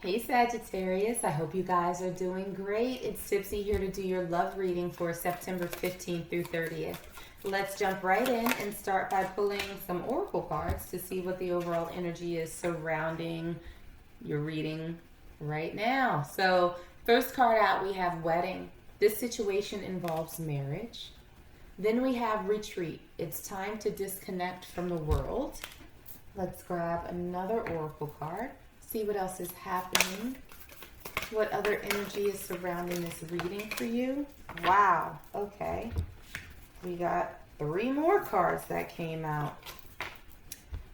Hey Sagittarius, I hope you guys are doing great. It's Tipsy here to do your love reading for September 15th through 30th. Let's jump right in and start by pulling some oracle cards to see what the overall energy is surrounding your reading right now. So, first card out, we have wedding. This situation involves marriage. Then we have retreat. It's time to disconnect from the world. Let's grab another oracle card. See what else is happening. What other energy is surrounding this reading for you? Wow. Okay. We got 3 more cards that came out.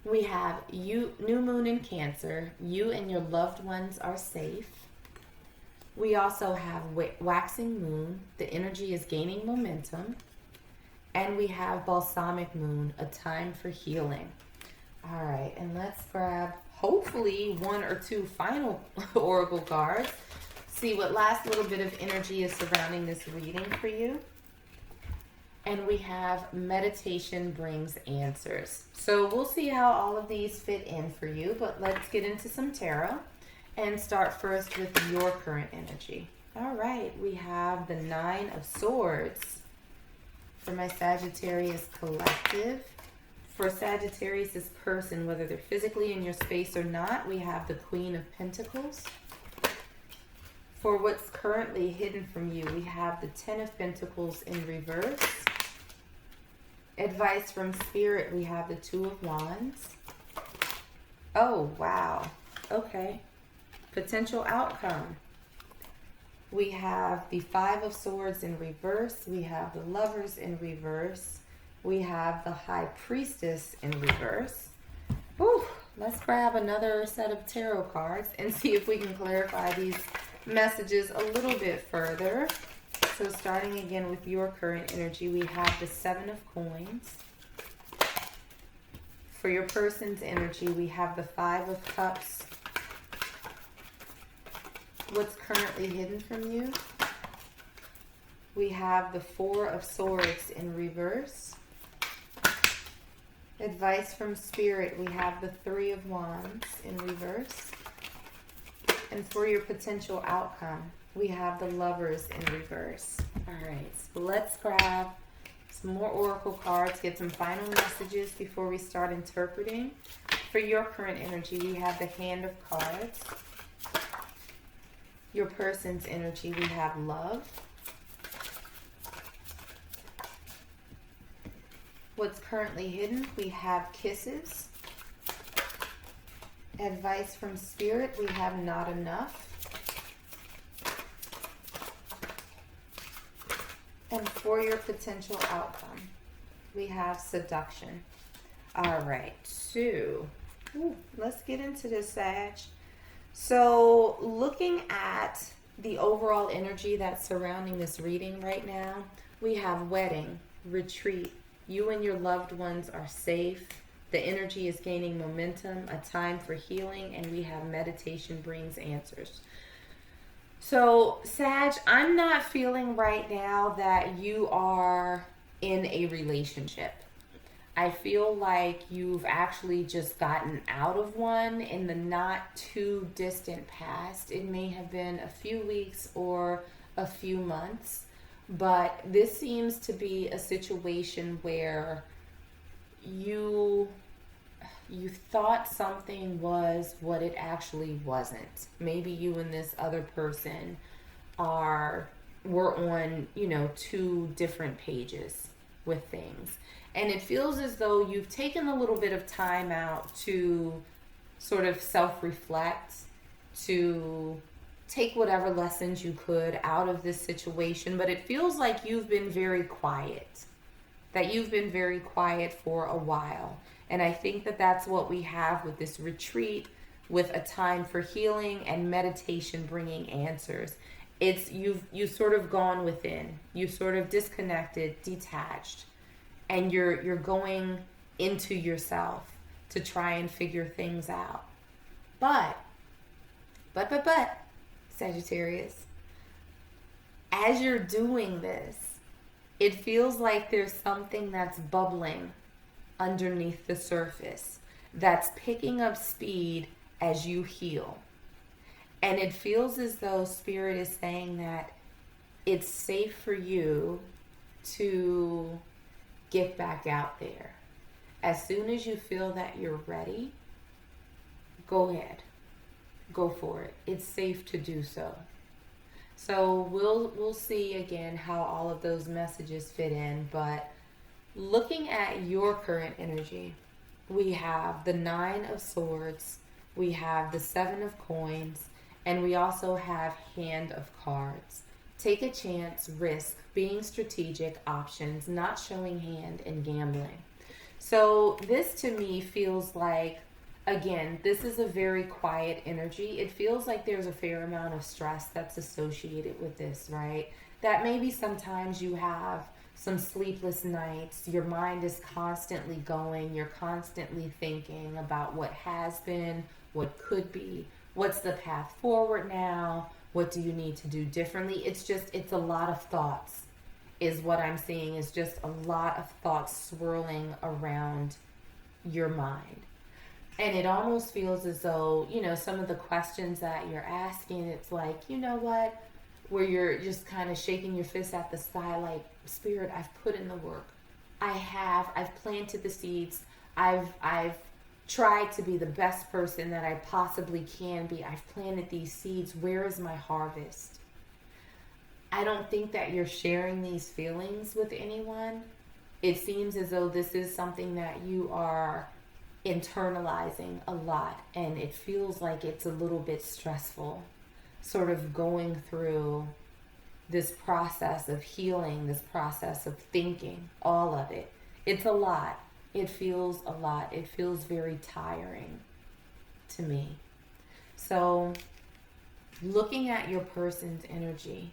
We have new moon in Cancer. You and your loved ones are safe. We also have waxing moon. The energy is gaining momentum. And we have balsamic moon, a time for healing. All right, and let's grab hopefully 1 or 2 final oracle cards. See what last little bit of energy is surrounding this reading for you. And we have meditation brings answers. So we'll see how all of these fit in for you, but let's get into some tarot and start first with your current energy. All right, we have the 9 of Swords for my Sagittarius collective. For Sagittarius' person, whether they're physically in your space or not, we have the Queen of Pentacles. For what's currently hidden from you, we have the 10 of Pentacles in reverse. Advice from Spirit, we have the 2 of Wands. Oh, wow. Okay. Potential outcome. We have the 5 of Swords in reverse. We have the Lovers in reverse. We have the High Priestess in reverse. Whew, let's grab another set of tarot cards and see if we can clarify these messages a little bit further. So starting again with your current energy, we have the 7 of Coins. For your person's energy, we have the 5 of Cups. What's currently hidden from you? We have the 4 of Swords in reverse. Advice from Spirit, we have the 3 of Wands in reverse. And for your potential outcome, we have the Lovers in reverse. All right, so let's grab some more oracle cards, get some final messages before we start interpreting. For your current energy, we have the Hand of Cards. Your person's energy, we have love. What's currently hidden, we have kisses. Advice from Spirit, we have not enough. And for your potential outcome, we have seduction. All right, so let's get into this, Sag. So looking at the overall energy that's surrounding this reading right now, we have wedding, retreat. You and your loved ones are safe. The energy is gaining momentum, a time for healing, and we have meditation brings answers. So, Sag, I'm not feeling right now that you are in a relationship. I feel like you've actually just gotten out of one in the not too distant past. It may have been a few weeks or a few months. But this seems to be a situation where you thought something was what it actually wasn't. Maybe you and this other person were on, 2 different pages with things. And it feels as though you've taken a little bit of time out to sort of self-reflect, to take whatever lessons you could out of this situation, but it feels like you've been very quiet, that you've been very quiet for a while. And I think that that's what we have with this retreat, with a time for healing and meditation bringing answers. It's you've sort of gone within, you sort of disconnected, detached, and you're going into yourself to try and figure things out. But Sagittarius, as you're doing this, it feels like there's something that's bubbling underneath the surface that's picking up speed as you heal. And it feels as though Spirit is saying that it's safe for you to get back out there. As soon as you feel that you're ready, go ahead. Go for it. It's safe to do so. So we'll see again how all of those messages fit in, but looking at your current energy, we have the 9 of Swords, we have the 7 of Coins, and we also have Hand of Cards. Take a chance, risk, being strategic, options, not showing hand, and gambling. So this to me feels like, again, this is a very quiet energy. It feels like there's a fair amount of stress that's associated with this, right? That maybe sometimes you have some sleepless nights. Your mind is constantly going. You're constantly thinking about what has been, what could be, what's the path forward now, what do you need to do differently. It's a lot of thoughts is what I'm seeing, is just a lot of thoughts swirling around your mind. And it almost feels as though, some of the questions that you're asking, it's like, you know what? Where you're just kind of shaking your fist at the sky, like, Spirit, I've put in the work. I've planted the seeds. I've tried to be the best person that I possibly can be. I've planted these seeds. Where is my harvest? I don't think that you're sharing these feelings with anyone. It seems as though this is something that you are internalizing a lot, and it feels like it's a little bit stressful, sort of going through this process of healing, this process of thinking, all of it. It's a lot. It feels a lot. It feels very tiring to me. So looking at your person's energy,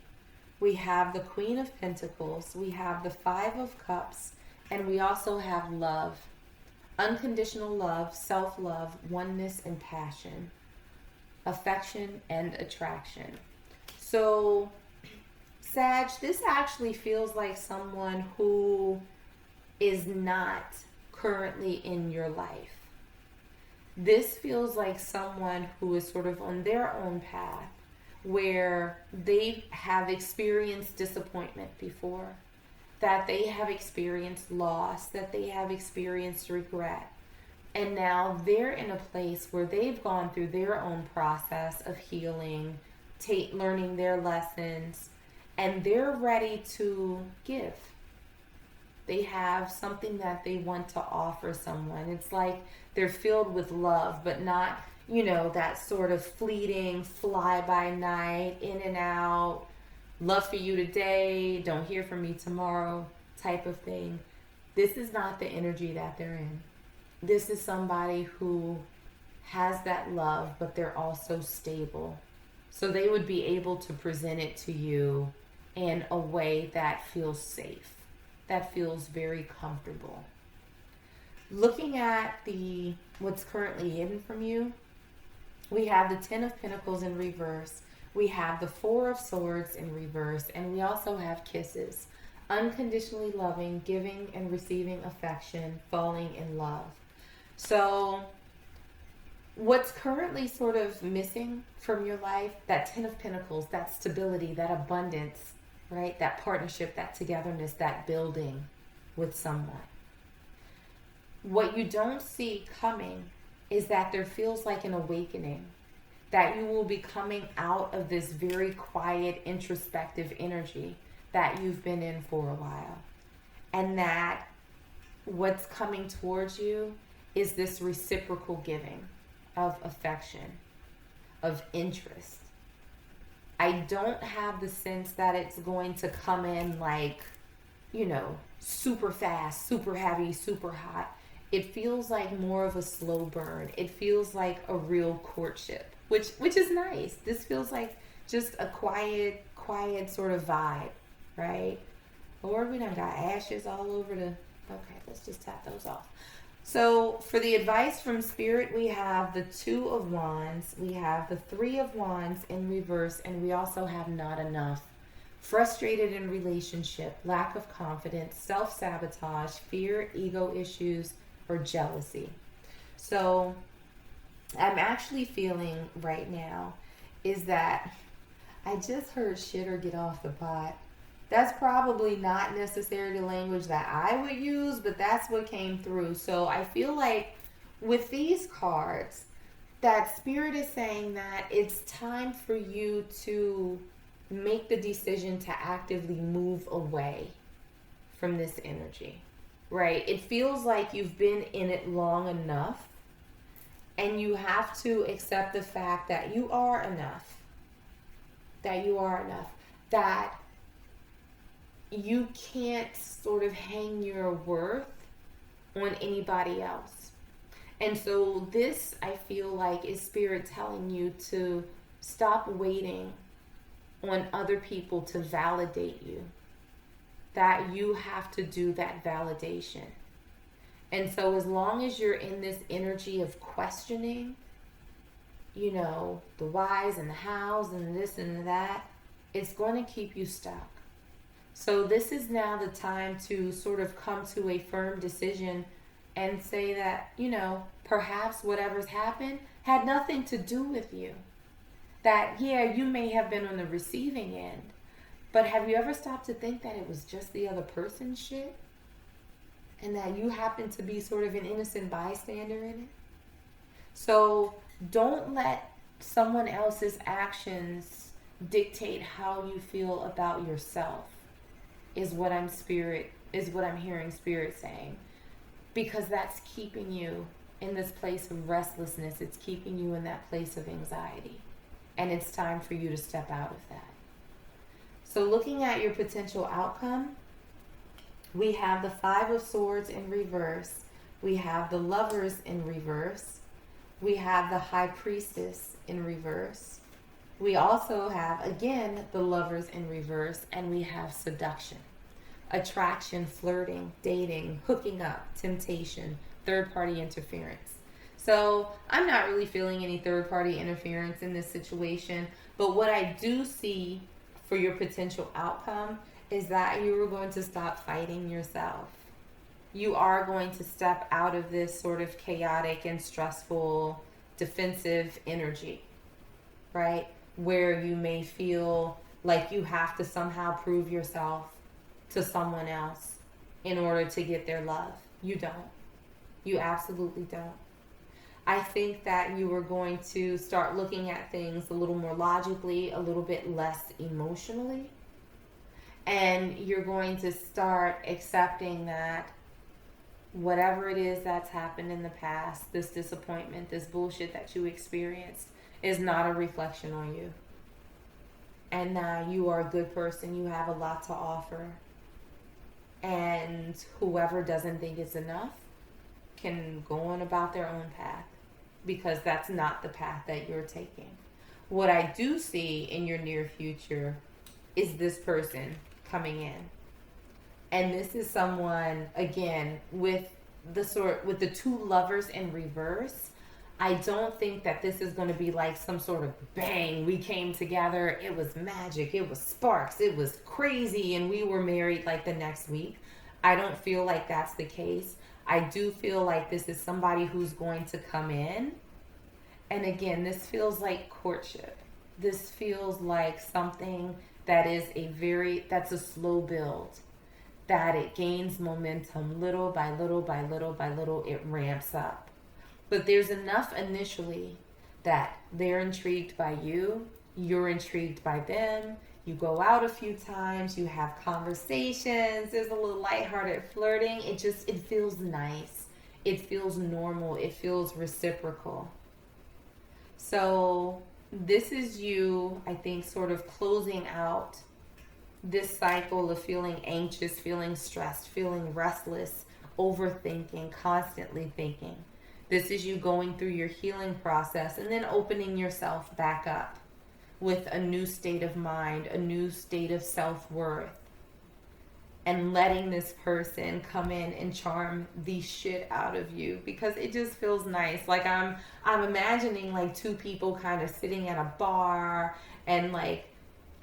we have the Queen of Pentacles, we have the 5 of Cups, and we also have love. Unconditional love, self-love, oneness and passion, affection and attraction. So, Sag, this actually feels like someone who is not currently in your life. This feels like someone who is sort of on their own path, where they have experienced disappointment before, that they have experienced loss, that they have experienced regret. And now they're in a place where they've gone through their own process of healing, learning their lessons, and they're ready to give. They have something that they want to offer someone. It's like they're filled with love, but not, that sort of fleeting, fly-by-night, in and out, love for you today, don't hear from me tomorrow type of thing. This is not the energy that they're in. This is somebody who has that love, but they're also stable. So they would be able to present it to you in a way that feels safe, that feels very comfortable. Looking at what's currently hidden from you, we have the 10 of Pentacles in reverse. We have the 4 of Swords in reverse, and we also have kisses. Unconditionally loving, giving and receiving affection, falling in love. So what's currently sort of missing from your life, that 10 of Pentacles, that stability, that abundance, right? That partnership, that togetherness, that building with someone. What you don't see coming is that there feels like an awakening, that you will be coming out of this very quiet, introspective energy that you've been in for a while. And that what's coming towards you is this reciprocal giving of affection, of interest. I don't have the sense that it's going to come in like, super fast, super heavy, super hot. It feels like more of a slow burn. It feels like a real courtship, which is nice. This feels like just a quiet sort of vibe, right? Lord, we done got ashes all over okay, let's just tap those off. So for the advice from Spirit, we have the 2 of Wands, we have the 3 of Wands in reverse, and we also have not enough. Frustrated in relationship, lack of confidence, self-sabotage, fear, ego issues, or jealousy. So I'm actually feeling right now is that I just heard shit or get off the pot. That's probably not necessarily the language that I would use, but that's what came through. So I feel like with these cards, that spirit is saying that it's time for you to make the decision to actively move away from this energy, right? It feels like you've been in it long enough, and you have to accept the fact that you are enough. That you are enough. That you can't sort of hang your worth on anybody else. And so this, I feel like, is spirit telling you to stop waiting on other people to validate you. That you have to do that validation. And so as long as you're in this energy of questioning, you know, the whys and the hows and this and that, it's going to keep you stuck. So this is now the time to sort of come to a firm decision and say that, you know, perhaps whatever's happened had nothing to do with you. That, yeah, you may have been on the receiving end, but have you ever stopped to think that it was just the other person's shit? And that you happen to be sort of an innocent bystander in it? So don't let someone else's actions dictate how you feel about yourself, is what I'm hearing spirit saying. Because that's keeping you in this place of restlessness. It's keeping you in that place of anxiety. And it's time for you to step out of that. So looking at your potential outcome, we have the Five of Swords in reverse. We have the Lovers in reverse. We have the High Priestess in reverse. We also have, again, the Lovers in reverse. And we have seduction, attraction, flirting, dating, hooking up, temptation, third-party interference. So I'm not really feeling any third-party interference in this situation. But what I do see for your potential outcome is that you are going to stop fighting yourself. You are going to step out of this sort of chaotic and stressful defensive energy, right? Where you may feel like you have to somehow prove yourself to someone else in order to get their love. You don't. You absolutely don't. I think that you are going to start looking at things a little more logically, a little bit less emotionally. And you're going to start accepting that whatever it is that's happened in the past, this disappointment, this bullshit that you experienced, is not a reflection on you. And that you are a good person. You have a lot to offer. And whoever doesn't think it's enough can go on about their own path. Because that's not the path that you're taking. What I do see in your near future is this person coming in. And this is someone, again, with the two lovers in reverse. I don't think that this is going to be like some sort of bang, we came together, it was magic, it was sparks, it was crazy, and we were married like the next week. I don't feel like that's the case. I do feel like this is somebody who's going to come in. And again, this feels like courtship. This feels like something that is that's a slow build. That it gains momentum little by little by little by little, it ramps up. But there's enough initially that they're intrigued by you, you're intrigued by them, you go out a few times, you have conversations, there's a little lighthearted flirting. It feels nice. It feels normal. It feels reciprocal. So this is you, I think, sort of closing out this cycle of feeling anxious, feeling stressed, feeling restless, overthinking, constantly thinking. This is you going through your healing process and then opening yourself back up with a new state of mind, a new state of self-worth, and letting this person come in and charm the shit out of you, because it just feels nice. Like I'm imagining like two people kind of sitting at a bar, and like,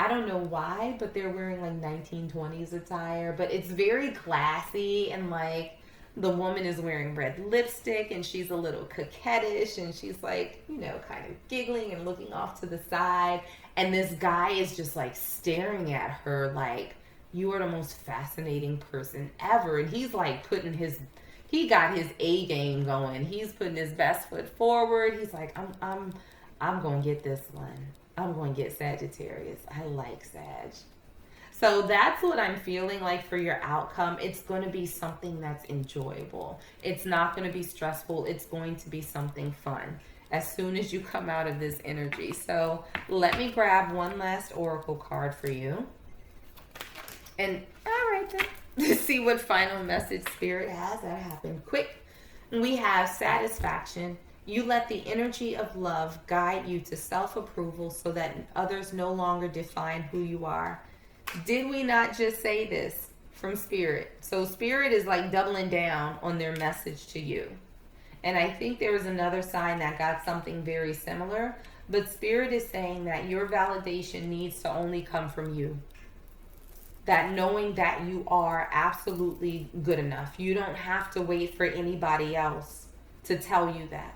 I don't know why, but they're wearing like 1920s attire, but it's very classy, and like The woman is wearing red lipstick and she's a little coquettish and she's like, you know, kind of giggling and looking off to the side. And this guy is just like staring at her like, you are the most fascinating person ever. And he's like he got his A game going. He's putting his best foot forward. He's like, I'm going to get this one. I'm going to get Sagittarius. I like Sag. So that's what I'm feeling like for your outcome. It's going to be something that's enjoyable. It's not going to be stressful. It's going to be something fun as soon as you come out of this energy. So let me grab one last oracle card for you. And all right then, let's see what final message Spirit has. That happened quick. We have satisfaction. You let the energy of love guide you to self-approval so that others no longer define who you are. Did we not just say this from Spirit? So Spirit is like doubling down on their message to you. And I think there was another sign that got something very similar. But Spirit is saying that your validation needs to only come from you. That knowing that you are absolutely good enough. You don't have to wait for anybody else to tell you that,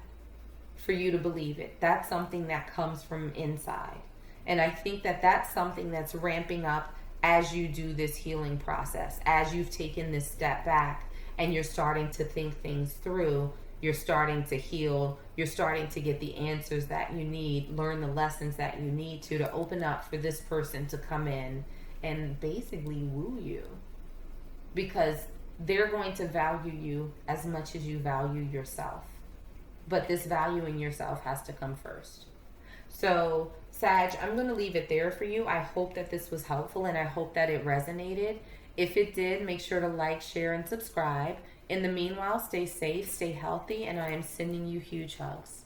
for you to believe it. That's something that comes from inside. And I think that that's something that's ramping up as you do this healing process, as you've taken this step back and you're starting to think things through, you're starting to heal, you're starting to get the answers that you need, learn the lessons that you need to open up for this person to come in and basically woo you, because they're going to value you as much as you value yourself. But this valuing yourself has to come first. So Sag, I'm going to leave it there for you. I hope that this was helpful and I hope that it resonated. If it did, make sure to like, share, and subscribe. In the meanwhile, stay safe, stay healthy, and I am sending you huge hugs.